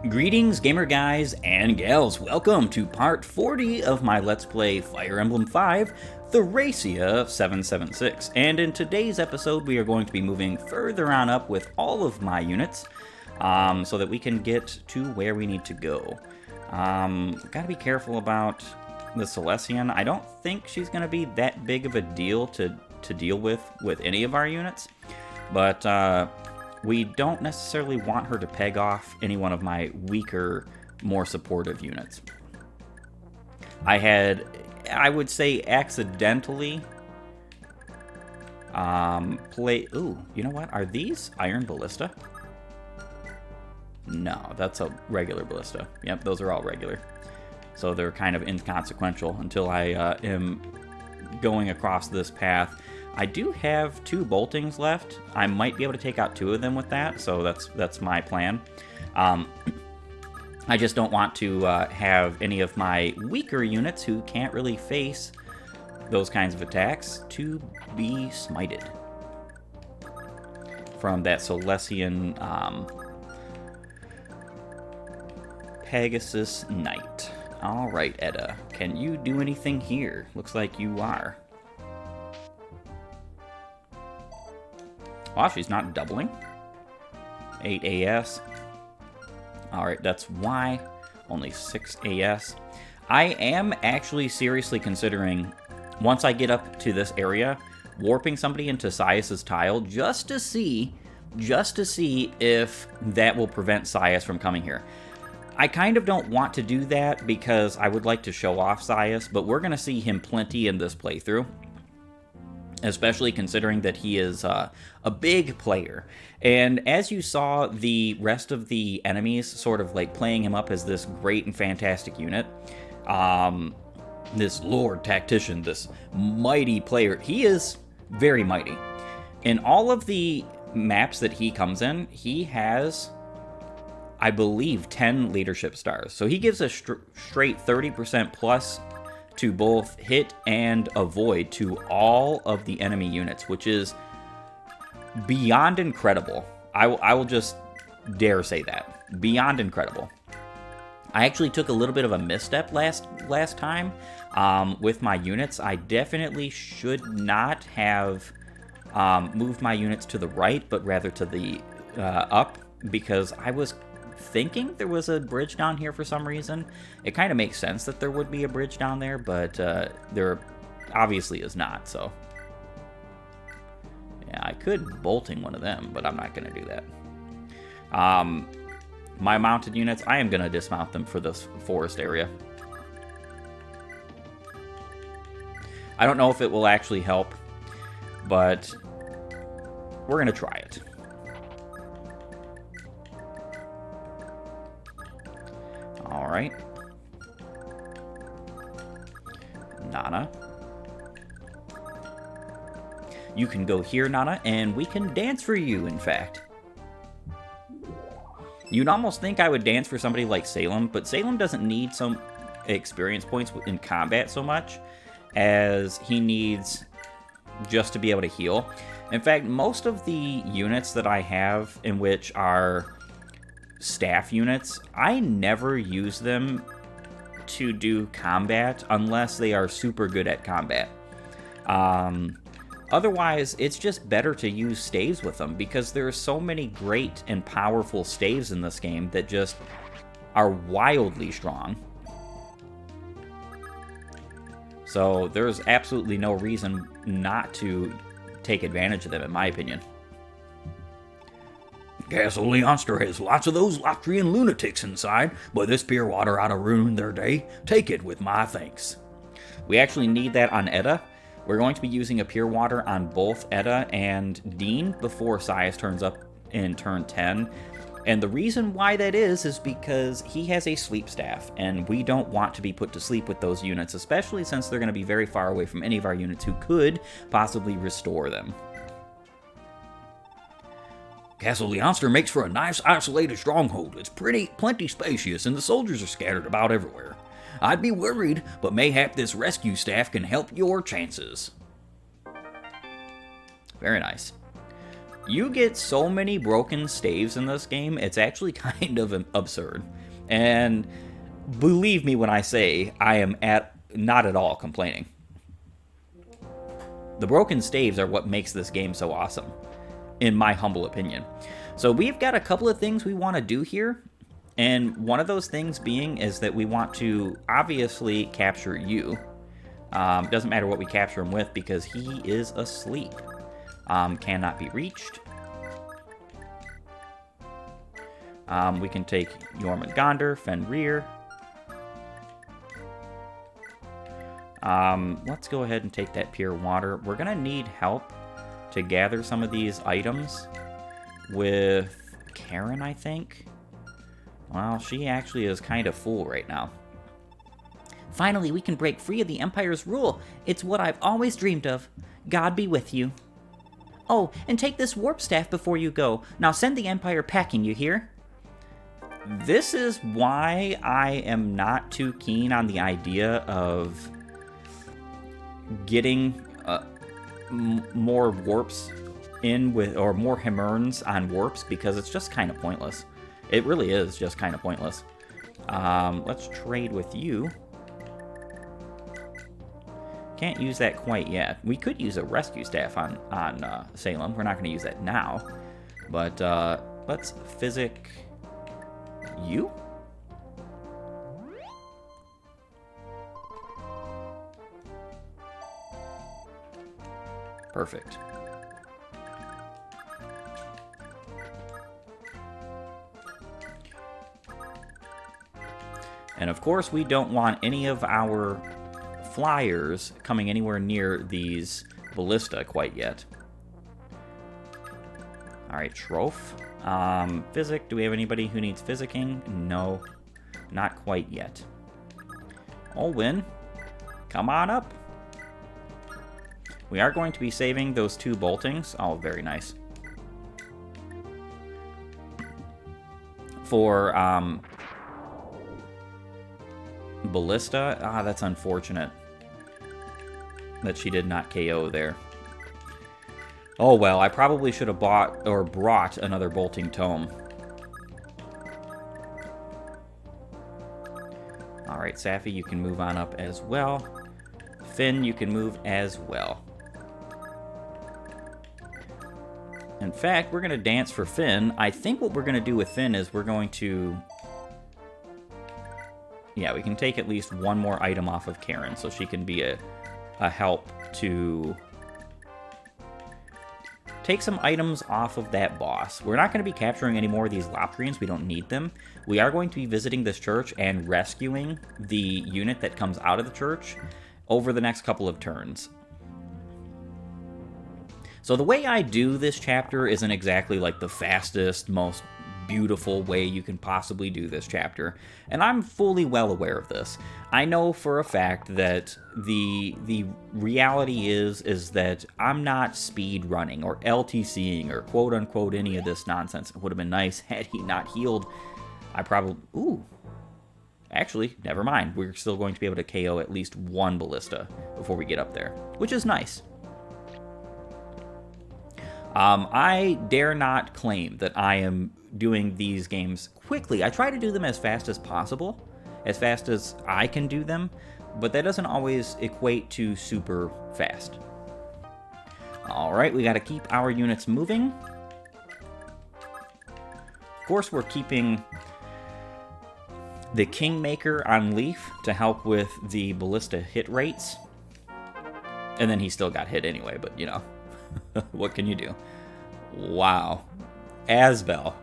Greetings, gamer guys and gals. Welcome to part 40 of my Let's Play Fire Emblem 5, Thracia 776. And in today's episode, we are going to be moving further on up with all of my units, so that we can get to where we need to go. Gotta be careful about the Celestian. I don't think she's gonna be that big of a deal to deal with any of our units, but we don't necessarily want her to peg off any one of my weaker, more supportive units. I would say, accidentally ooh, you know what? Are these Iron Ballista? No, that's a regular Ballista. Yep, those are all regular. So they're kind of inconsequential until I am going across this path. I do have 2 boltings left. I might be able to take out 2 of them with that, so that's my plan. I just don't want to have any of my weaker units who can't really face those kinds of attacks to be smited from that Celestian Pegasus Knight. Alright, Edda, can you do anything here? Looks like you are. Wow, she's not doubling. 8 AS. Alright, that's Y. Only 6 AS. I am actually seriously considering, once I get up to this area, warping somebody into Saias' tile just to see if that will prevent Saias from coming here. I kind of don't want to do that because I would like to show off Saias, but we're going to see him plenty in this playthrough. Especially considering that he is a big player. And as you saw the rest of the enemies sort of like playing him up as this great and fantastic unit, this Lord Tactician, this mighty player, he is very mighty. In all of the maps that he comes in, he has, I believe, 10 leadership stars. So he gives a straight 30% plus to both hit and avoid to all of the enemy units, which is beyond incredible. I will just dare say that. Beyond incredible. I actually took a little bit of a misstep last time with my units. I definitely should not have moved my units to the right, but rather to the up, because I was thinking there was a bridge down here for some reason. It kind of makes sense that there would be a bridge down there, but there obviously is not, so yeah, I could bolting one of them, but I'm not going to do that. My mounted units, I am going to dismount them for this forest area. I don't know if it will actually help, but we're going to try it. Alright. Nana. You can go here, Nana, and we can dance for you, in fact. You'd almost think I would dance for somebody like Salem, but Salem doesn't need some experience points in combat so much as he needs just to be able to heal. In fact, most of the units that I have in which are staff units, I never use them to do combat unless they are super good at combat. Otherwise, it's just better to use staves with them because there are so many great and powerful staves in this game that just are wildly strong. So there's absolutely no reason not to take advantage of them, in my opinion. Castle Leonster has lots of those Lotrian lunatics inside, but this pure water ought to ruin their day. Take it with my thanks. We actually need that on Edda. We're going to be using a pure water on both Edda and Dean before Saias turns up in turn 10. And the reason why that is because he has a sleep staff, and we don't want to be put to sleep with those units, especially since they're going to be very far away from any of our units who could possibly restore them. Castle Leonster makes for a nice isolated stronghold. It's plenty spacious, and the soldiers are scattered about everywhere. I'd be worried, but mayhap this rescue staff can help your chances. Very nice. You get so many broken staves in this game, it's actually kind of absurd. And believe me when I say I am not at all complaining. The broken staves are what makes this game so awesome, in my humble opinion. So we've got a couple of things we want to do here, and one of those things being is that we want to obviously capture you. Doesn't matter what we capture him with because he is asleep. Cannot be reached. We can take Jormungandr, Fenrir. Let's go ahead and take that pure water. We're going to need help to gather some of these items with Karen, I think. Well, she actually is kind of full right now. Finally, we can break free of the Empire's rule. It's what I've always dreamed of. God be with you. Oh, and take this warp staff before you go. Now send the Empire packing, you hear? This is why I am not too keen on the idea of getting more warps in with, or more Himmerns on warps, because it's just kind of pointless. It really is just kind of pointless. Let's trade with you. Can't use that quite yet. We could use a rescue staff on Salem. We're not going to use that now. But let's physic you. Perfect. And of course, we don't want any of our flyers coming anywhere near these ballista quite yet. Alright, Troph. Physic, do we have anybody who needs physicking? No, not quite yet. Olwyn, come on up. We are going to be saving those 2 boltings. Oh, very nice. For ballista. Ah, that's unfortunate that she did not KO there. Oh well, I probably should have bought or brought another bolting tome. Alright, Safi, you can move on up as well. Finn, you can move as well. In fact, we're going to dance for Finn. I think what we're going to do with Finn is we're going to... Yeah, we can take at least one more item off of Karen, so she can be a help to take some items off of that boss. We're not going to be capturing any more of these Loptrians. We don't need them. We are going to be visiting this church and rescuing the unit that comes out of the church over the next couple of turns. So the way I do this chapter isn't exactly like the fastest, most beautiful way you can possibly do this chapter, and I'm fully well aware of this. I know for a fact that the reality is that I'm not speed running or LTCing or quote unquote any of this nonsense. It would have been nice had he not healed. I probably... Ooh. Actually, never mind. We're still going to be able to KO at least one ballista before we get up there, which is nice. I dare not claim that I am doing these games quickly. I try to do them as fast as possible, as fast as I can do them, but that doesn't always equate to super fast. Alright, we got to keep our units moving. Of course, we're keeping the Kingmaker on Leaf to help with the ballista hit rates. And then he still got hit anyway, but you know, what can you do? Wow. Asbel.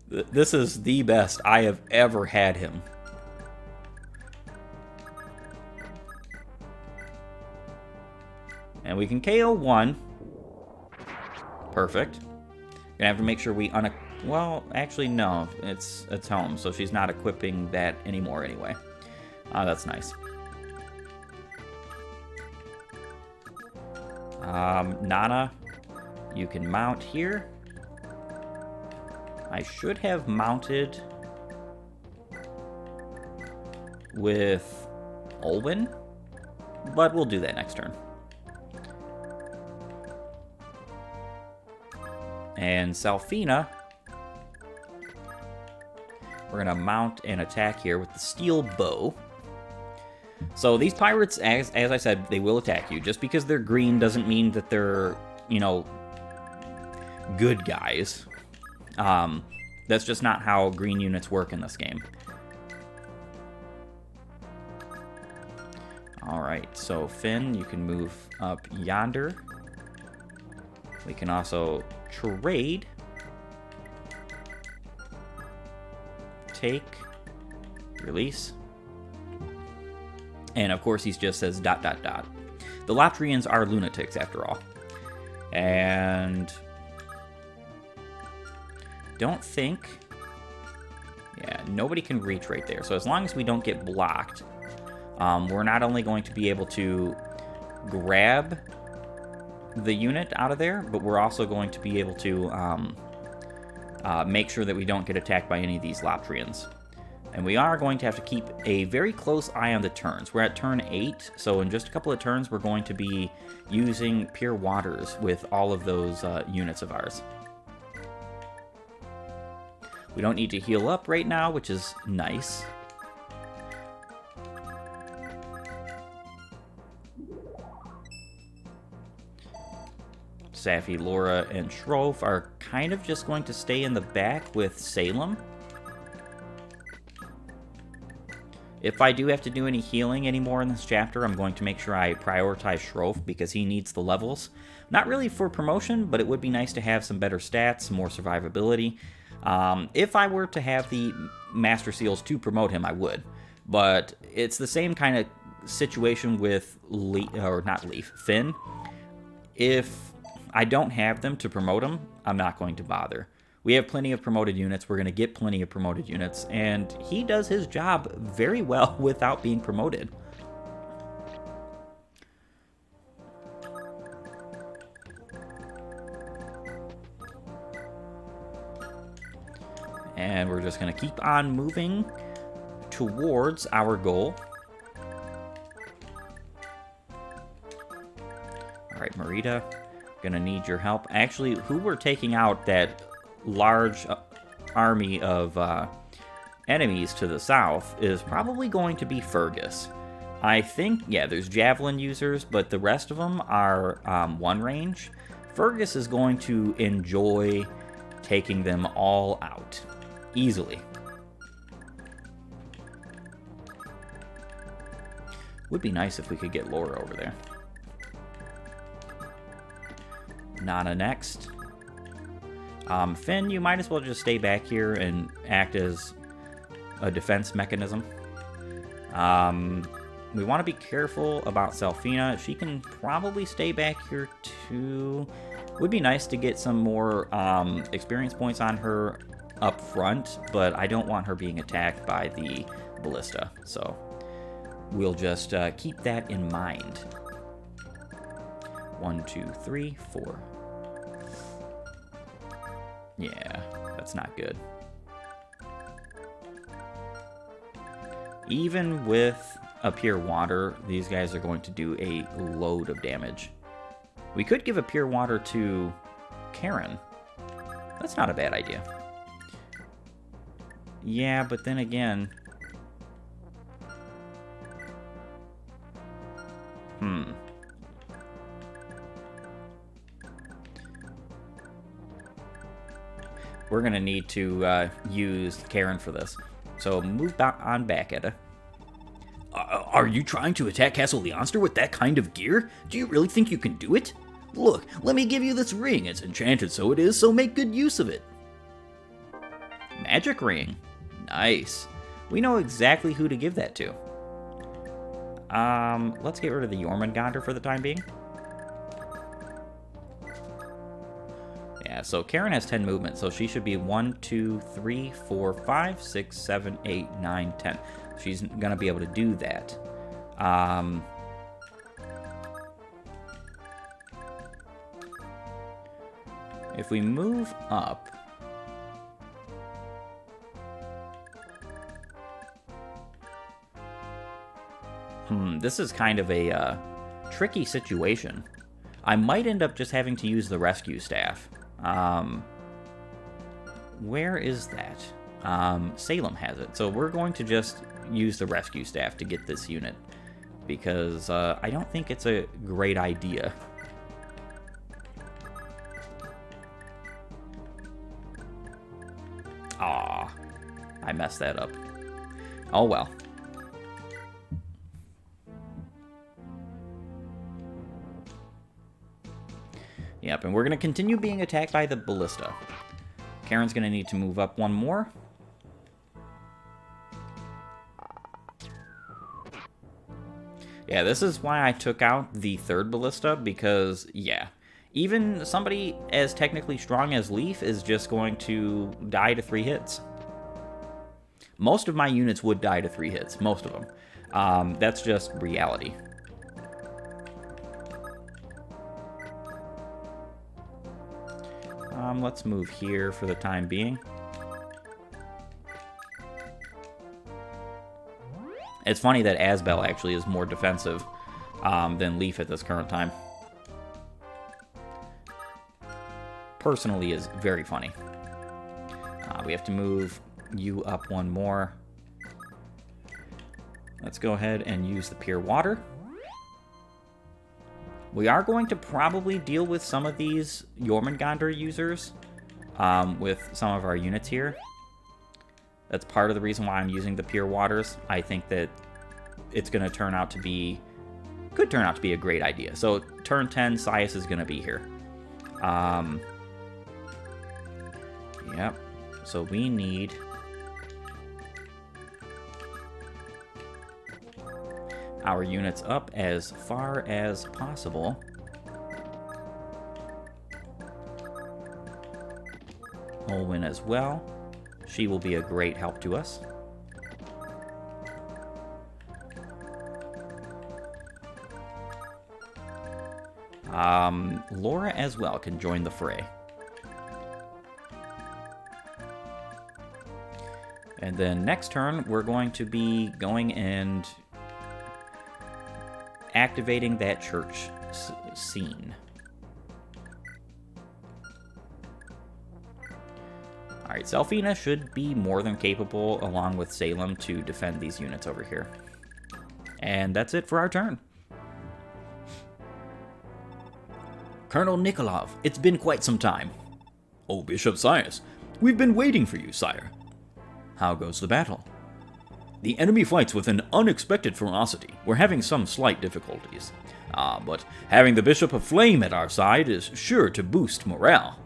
This is the best I have ever had him. And we can KO one. Perfect. Gonna have to make sure we well, actually no, it's home, so she's not equipping that anymore anyway. That's nice. Nana, you can mount here. I should have mounted with Olwyn, but we'll do that next turn. And Salfina, we're going to mount an attack here with the steel bow. So these pirates, as I said, they will attack you. Just because they're green doesn't mean that they're, you know, good guys. That's just not how green units work in this game. Alright, so Finn, you can move up yonder. We can also trade. Take. Release. And of course, he just says ... The Lotrians are lunatics, after all. And don't think... Yeah, nobody can reach right there. So as long as we don't get blocked, we're not only going to be able to grab the unit out of there, but we're also going to be able to make sure that we don't get attacked by any of these Lotrians. And we are going to have to keep a very close eye on the turns. We're at turn 8, so in just a couple of turns, we're going to be using Pure Waters with all of those units of ours. We don't need to heal up right now, which is nice. Safi, Laura, and Shrove are kind of just going to stay in the back with Salem. If I do have to do any healing anymore in this chapter, I'm going to make sure I prioritize Shrove because he needs the levels. Not really for promotion, but it would be nice to have some better stats, more survivability. If I were to have the Master Seals to promote him, I would. But it's the same kind of situation with Finn. If I don't have them to promote him, I'm not going to bother. We have plenty of promoted units. We're going to get plenty of promoted units. And he does his job very well without being promoted. And we're just going to keep on moving towards our goal. Alright, Marita, gonna need your help. Actually, who we're taking out that large army of enemies to the south is probably going to be Fergus. I think, yeah, there's javelin users, but the rest of them are one range. Fergus is going to enjoy taking them all out easily. Would be nice if we could get Laura over there. Nana next. Finn, you might as well just stay back here and act as a defense mechanism. We want to be careful about Salfina. She can probably stay back here too. Would be nice to get some more experience points on her up front, but I don't want her being attacked by the ballista. So we'll just keep that in mind. 1, 2, 3, 4. Yeah, that's not good. Even with a Pure Water, these guys are going to do a load of damage. We could give a Pure Water to Karen. That's not a bad idea. Yeah, but then again... We're going to need to use Karen for this. So move on back, Edda. Are you trying to attack Castle Leonster with that kind of gear? Do you really think you can do it? Look, let me give you this ring. It's enchanted, so it is, so make good use of it. Magic ring. Nice. We know exactly who to give that to. Let's get rid of the Jormungandr for the time being. Yeah, so Karen has 10 movement, so she should be 1, 2, 3, 4, 5, 6, 7, 8, 9, 10. She's going to be able to do that. If we move up... this is kind of a tricky situation. I might end up just having to use the rescue staff. Where is that? Salem has it. So we're going to just use the rescue staff to get this unit, because I don't think it's a great idea. Aw, I messed that up. Oh well. Yep, and we're going to continue being attacked by the ballista. Karen's going to need to move up one more. Yeah, this is why I took out the third ballista, because, yeah, even somebody as technically strong as Leaf is just going to die to 3 hits. Most of my units would die to 3 hits, most of them. That's just reality. Let's move here for the time being. It's funny that Asbel actually is more defensive than Leaf at this current time. Personally, is very funny. We have to move you up one more. Let's go ahead and use the pure water. We are going to probably deal with some of these Jormungandr users with some of our units here. That's part of the reason why I'm using the pure waters. I think that it's going to turn out to be... could turn out to be a great idea. So turn 10, Saias is going to be here. Yep. So we need... our units up as far as possible. Olwen as well. She will be a great help to us. Laura as well can join the fray. And then next turn, we're going to be going and activating that church scene. Alright, Selfina should be more than capable, along with Salem, to defend these units over here. And that's it for our turn. Colonel Nikolov, it's been quite some time. Oh, Bishop Saias, we've been waiting for you, sire. How goes the battle? The enemy fights with an unexpected ferocity. We're having some slight difficulties. But having the Bishop of Flame at our side is sure to boost morale.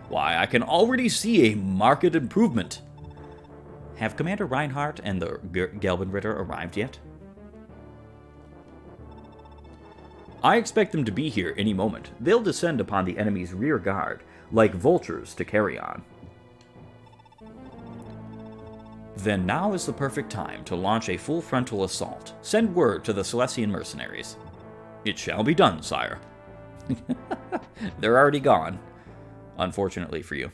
Why, I can already see a marked improvement. Have Commander Reinhardt and the Gelbenritter arrived yet? I expect them to be here any moment. They'll descend upon the enemy's rear guard, like vultures to carry on. Then now is the perfect time to launch a full frontal assault. Send word to the Celestian mercenaries. It shall be done, sire. They're already gone, unfortunately for you.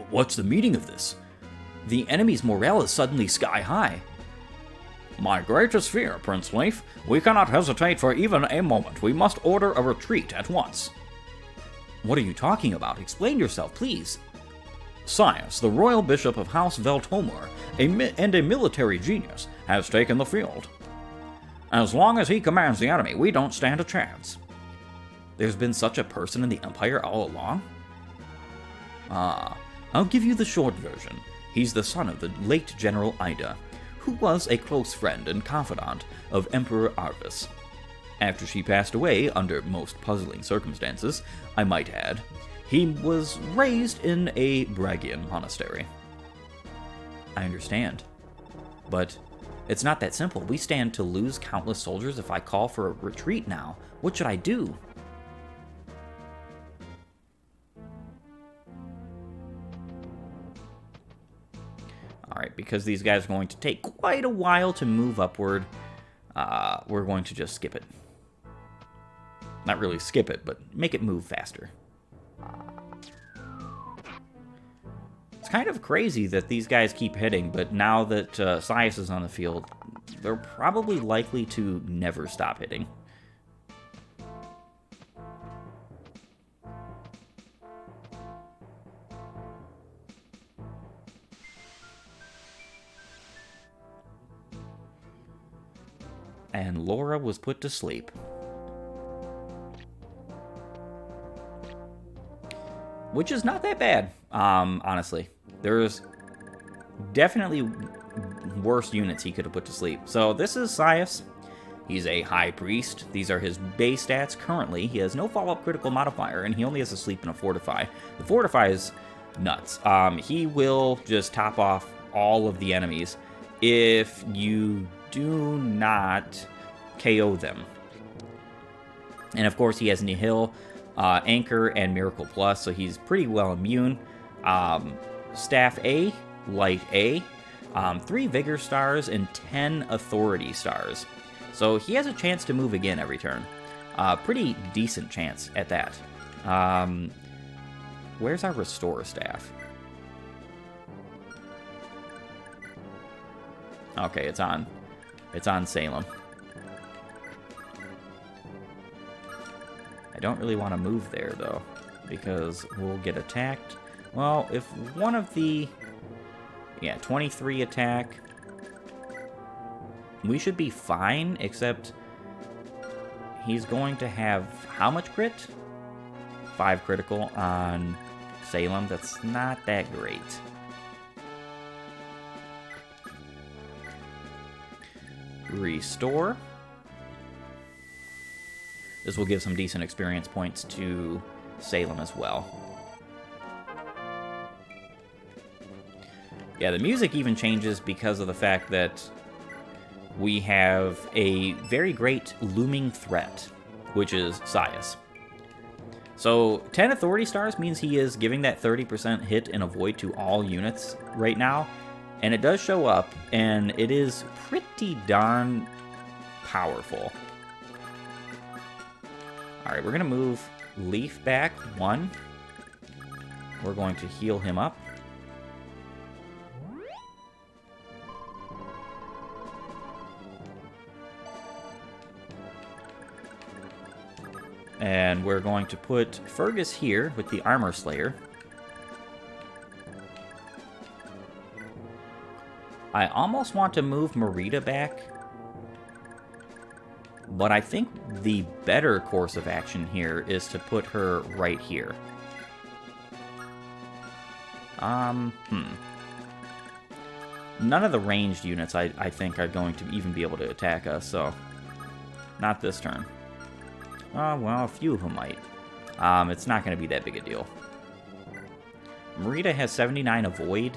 What's the meaning of this? The enemy's morale is suddenly sky high. My greatest fear, Prince Leif. We cannot hesitate for even a moment. We must order a retreat at once. What are you talking about? Explain yourself, please. Saias, the royal bishop of House Veltomor, and a military genius, has taken the field. As long as he commands the enemy, we don't stand a chance. There's been such a person in the Empire all along? I'll give you the short version. He's the son of the late General Ida, who was a close friend and confidant of Emperor Arvis. After she passed away, under most puzzling circumstances, I might add, he was raised in a Bragian monastery. I understand. But it's not that simple. We stand to lose countless soldiers if I call for a retreat now. What should I do? Alright, because these guys are going to take quite a while to move upward, we're going to just skip it. Not really skip it, but make it move faster. It's kind of crazy that these guys keep hitting, but now that Saias is on the field, they're probably likely to never stop hitting. And Laura was put to sleep. Which is not that bad, honestly. There's definitely worse units he could have put to sleep. So this is Saias. He's a high priest. These are his base stats currently. He has no follow-up critical modifier, and he only has a sleep and a fortify. The fortify is nuts. He will just top off all of the enemies if you do not KO them. And of course, he has Nihil, Anchor, and Miracle Plus, so he's pretty well immune. Staff A, Light A, 3 Vigor stars, and 10 Authority stars. So he has a chance to move again every turn. Pretty decent chance at that. Where's our Restore staff? Okay, it's on Salem. I don't really want to move there, though, because we'll get attacked. Well, if one of the... Yeah, 23 attack. We should be fine, except he's going to have how much crit? 5 critical on Salem. That's not that great. Restore. This will give some decent experience points to Salem as well. Yeah, the music even changes because of the fact that we have a very great looming threat, which is Saias. So 10 Authority stars means he is giving that 30% hit and avoid to all units right now. And it does show up, and it is pretty darn powerful. Alright, we're going to move Leaf back 1. We're going to heal him up. And we're going to put Fergus here with the Armor Slayer. I almost want to move Marita back, but I think the better course of action here is to put her right here. None of the ranged units I think are going to even be able to attack us, so not this turn. Well, a few of them might. It's not going to be that big a deal. Marita has 79 Avoid.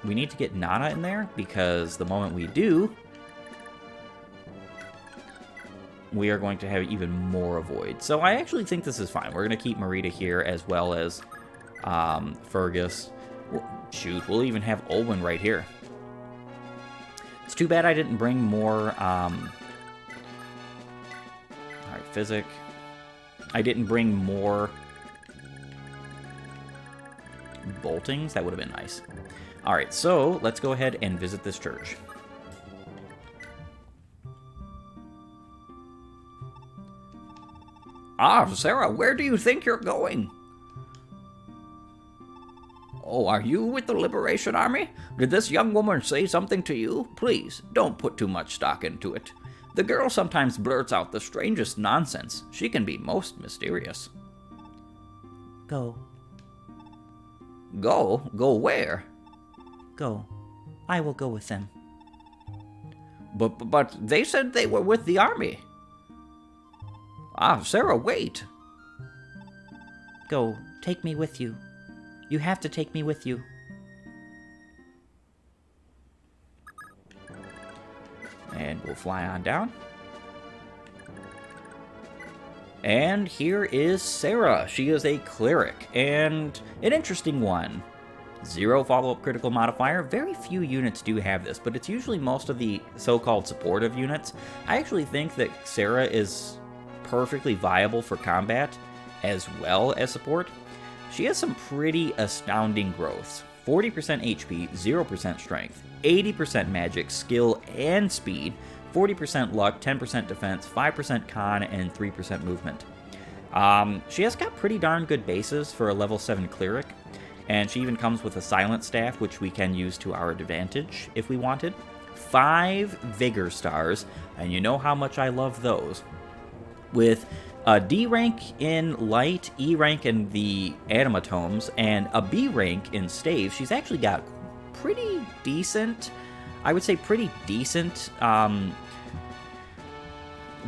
We need to get Nana in there, because the moment we do, we are going to have even more Avoid. So I actually think this is fine. We're going to keep Marita here, as well as Fergus. Shoot, we'll even have Olwen right here. It's too bad I didn't bring more... Alright, Physic. I didn't bring more boltings. That would have been nice. Alright, so let's go ahead and visit this church. Sarah, where do you think you're going? Oh, are you with the Liberation Army? Did this young woman say something to you? Please, don't put too much stock into it. The girl sometimes blurts out the strangest nonsense. She can be most mysterious. Go. Go? Go where? Go. I will go with them. But they said they were with the army. Sarah, wait. Go. Take me with you. You have to take me with you. And we'll fly on down. And here is Sarah. She is a cleric, and an interesting one. 0 follow-up critical modifier. Very few units do have this, but it's usually most of the so-called supportive units. I actually think that Sarah is perfectly viable for combat as well as support. She has some pretty astounding growths. 40% HP, 0% strength, 80% magic, skill, and speed, 40% luck, 10% defense, 5% con, and 3% movement. She has got pretty darn good bases for a level 7 cleric, and she even comes with a silent staff, which we can use to our advantage if we wanted. 5 Vigor stars, and you know how much I love those. With a D rank in Light, E rank in the Animatomes, and a B rank in Stave, she's actually got pretty decent, I would say pretty decent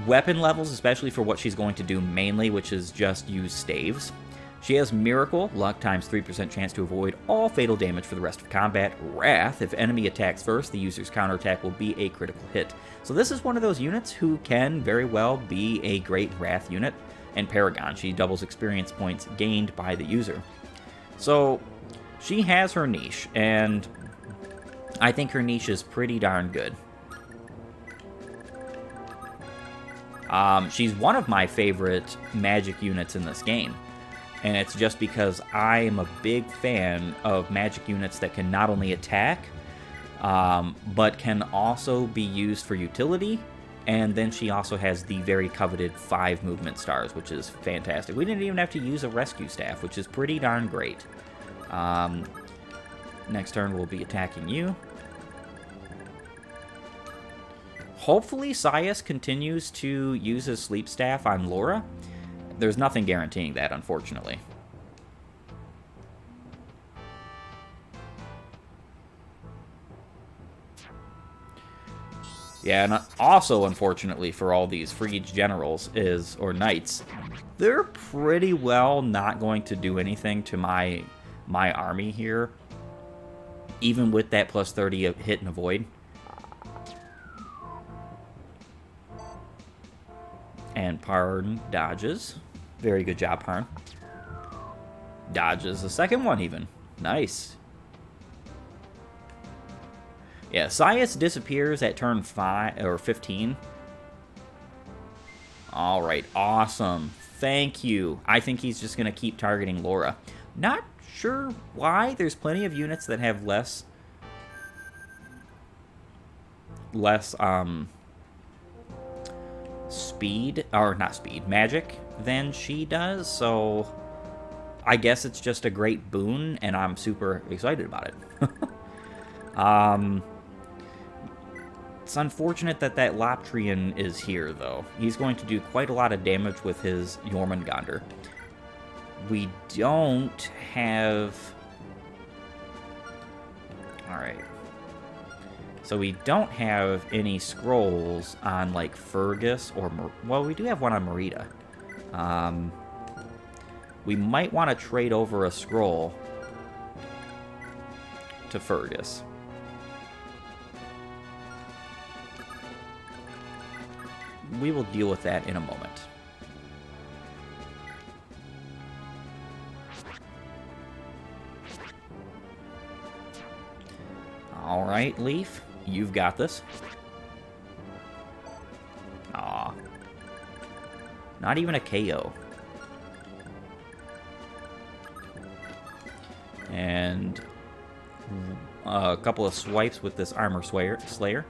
weapon levels, especially for what she's going to do mainly, which is just use staves. She has Miracle, luck times 3% chance to avoid all fatal damage for the rest of combat. Wrath, if enemy attacks first, the user's counterattack will be a critical hit. So this is one of those units who can very well be a great Wrath unit. And Paragon, she doubles experience points gained by the user. So she has her niche, and I think her niche is pretty darn good. She's one of my favorite magic units in this game. And it's just because I am a big fan of magic units that can not only attack, but can also be used for utility. And then she also has the very coveted 5 movement stars, which is fantastic. We didn't even have to use a rescue staff, which is pretty darn great. Next turn we'll be attacking you. Hopefully Saias continues to use his sleep staff on Laura. There's nothing guaranteeing that, unfortunately. Yeah, and also, unfortunately, for all these Frege generals or knights, they're pretty well not going to do anything to my army here, even with that plus 30 hit and avoid. And Parn dodges. Very good job, Parn. Dodges the second one, even. Nice. Yeah, Saias disappears at turn 5 or 15. All right, awesome. Thank you. I think he's just going to keep targeting Laura. Not sure why. There's plenty of units that have less speed, or not speed, magic than she does, so I guess it's just a great boon, and I'm super excited about it. It's unfortunate that Loptrian is here, though. He's going to do quite a lot of damage with his Jormungandr. We don't have... Alright. So we don't have any scrolls on, like, Fergus or... Well, we do have one on Merida. We might want to trade over a scroll to Fergus. We will deal with that in a moment. All right, Leaf, you've got this. Aw. Not even a KO. And a couple of swipes with this Armor Slayer.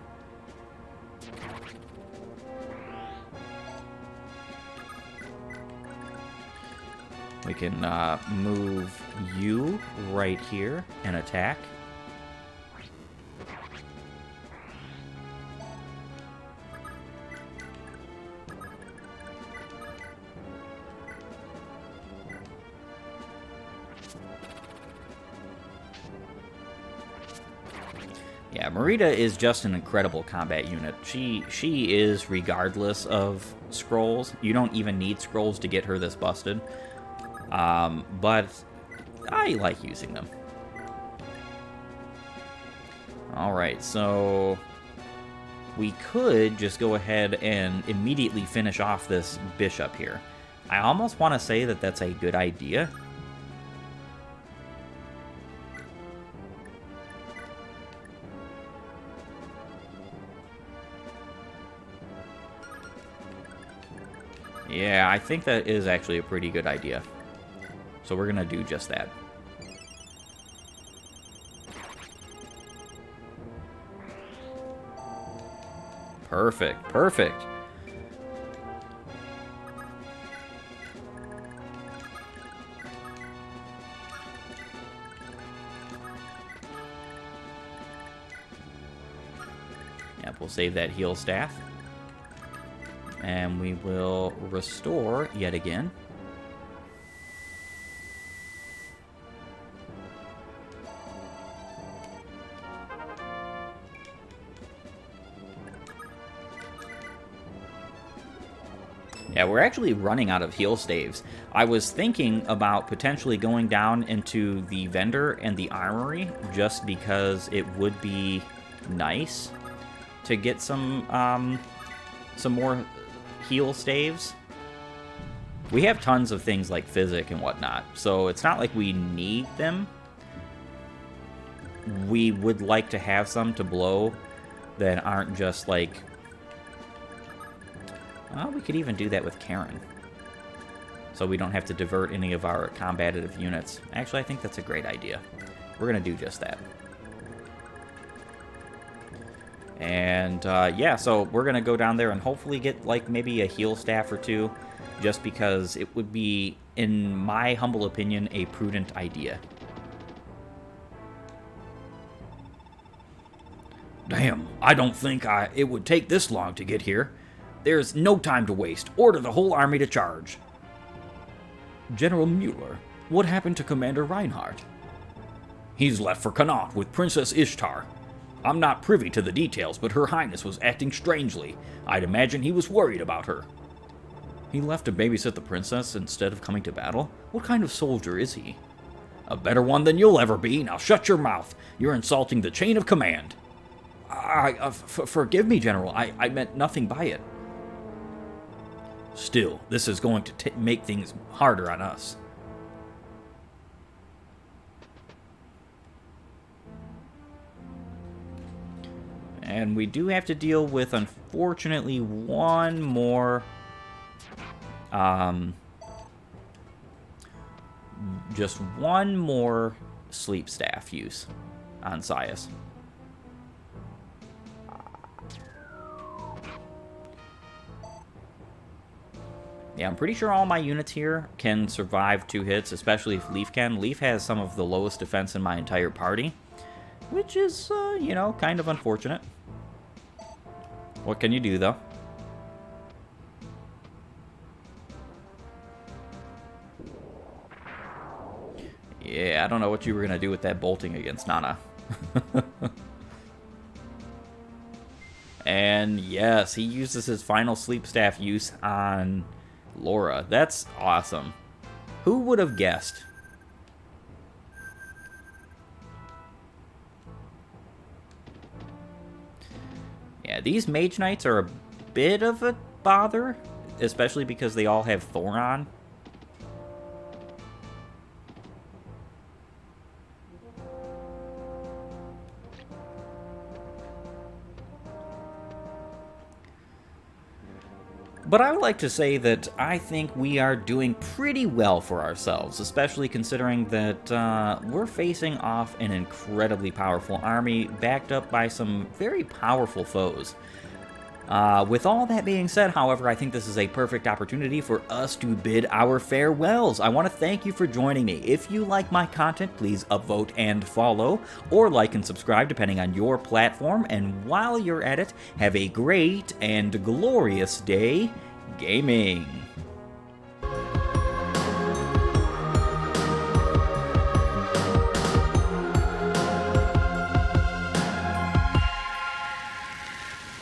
We can move you right here and attack. Yeah, Merida is just an incredible combat unit. She is regardless of scrolls. You don't even need scrolls to get her this busted. But I like using them. Alright, so we could just go ahead and immediately finish off this bishop here. I almost want to say that that's a good idea. Yeah, I think that is actually a pretty good idea. So we're going to do just that. Perfect, perfect. We'll save that heal staff. And we will restore yet again. Yeah, we're actually running out of heal staves. I was thinking about potentially going down into the vendor and the armory just because it would be nice to get some more heal staves. We have tons of things like physic and whatnot, so it's not like we need them. We would like to have some to blow that aren't just like... Oh, we could even do that with Karen. So we don't have to divert any of our combative units. Actually, I think that's a great idea. We're going to do just that. And, yeah, so we're going to go down there and hopefully get, like, maybe a heal staff or two. Just because it would be, in my humble opinion, a prudent idea. Damn, I don't think it would take this long to get here. There's no time to waste. Order the whole army to charge. General Mueller, what happened to Commander Reinhardt? He's left for Connaught with Princess Ishtar. I'm not privy to the details, but Her Highness was acting strangely. I'd imagine he was worried about her. He left to babysit the princess instead of coming to battle? What kind of soldier is he? A better one than you'll ever be. Now shut your mouth. You're insulting the chain of command. Forgive me, General. I meant nothing by it. Still, this is going to make things harder on us. And we do have to deal with, unfortunately, one more... just one more sleep staff use on Saias. Yeah, I'm pretty sure all my units here can survive 2 hits, especially if Leaf can. Leaf has some of the lowest defense in my entire party, which is, you know, kind of unfortunate. What can you do, though? Yeah, I don't know what you were going to do with that bolting against Nana. And yes, he uses his final sleep staff use on Laura. That's awesome. Who would have guessed? Yeah, these Mage Knights are a bit of a bother, especially because they all have Thoron. But I would like to say that I think we are doing pretty well for ourselves, especially considering that we're facing off an incredibly powerful army backed up by some very powerful foes. With all that being said, however, I think this is a perfect opportunity for us to bid our farewells. I want to thank you for joining me. If you like my content, please upvote and follow, or like and subscribe depending on your platform. And while you're at it, have a great and glorious day gaming.